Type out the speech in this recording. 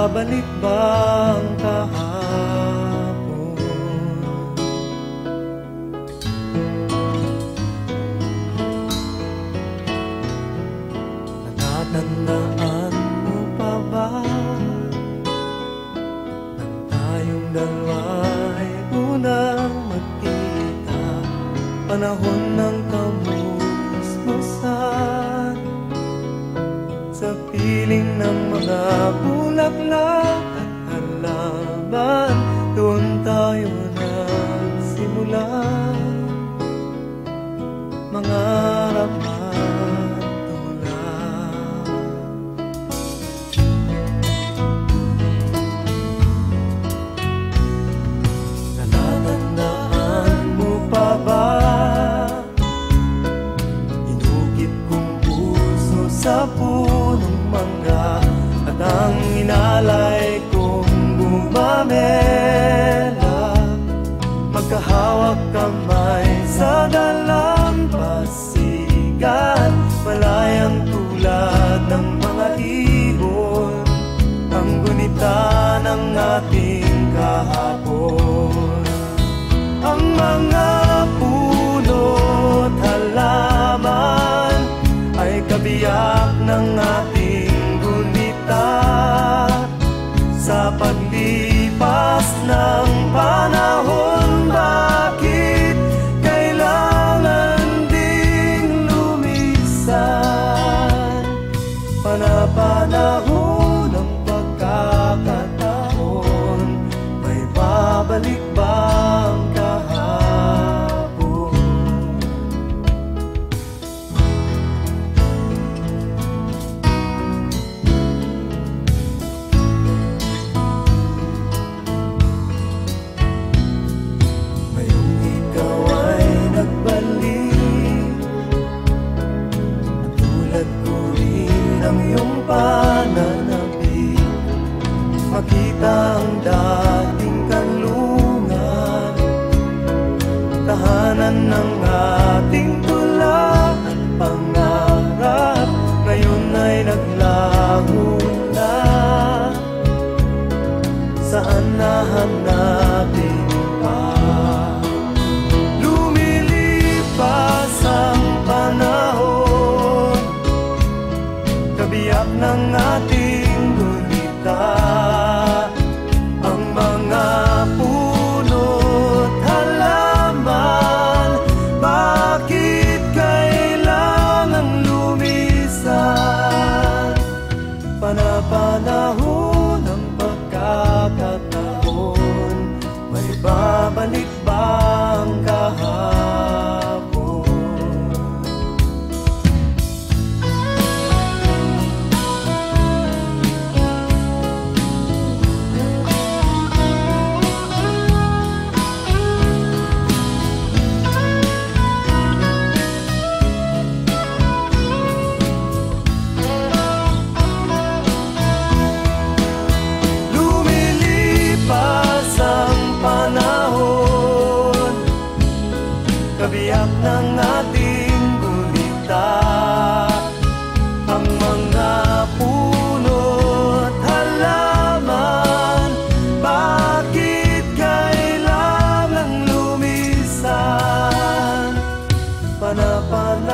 babalik ba ang kahapon? Natatandaan mo pa ba nang tayong dalawa'y unang magkita? Panahon ng kamusmusan sa piling ng mga bulaklak at halaman. Doon tayo nagsimula mangarap at tumulak. Natatandaan mo pa ba inukit kong puso sa punong mangga at ang inalay kong bumamela, magkahawak kamay sa dalampasigan, malayang tulad ng mga ibon, ang gunita ng ating kahapon. Ang mga puno't halaman ay kabiyak ng ating gunita. Sa paglipas ng panahon, bakit kailangan ding lumisan? Panapanahon ng pagkakataon, may babalik ba ang kahapon? Ngayong ikaw ay nagbalik, tulad ko rin ang iyong pananabik, makita ang dating kanlungan, tahanan ng ating tula at pangarap, ngayon ay naglaho na. Saan nahanapin pa? Lumilipas ang panahon, kabiyak ng ating gunita. Ang mga puno't halaman, bakit kailangan lumisan? Panapanahon ng pagkakataon, may babalik ba ang kahapon? Lumilipas ang panahon, kabiyak ng ating gunita. Ang mga puno't halaman, bakit kailangan lumisan? Panapanahon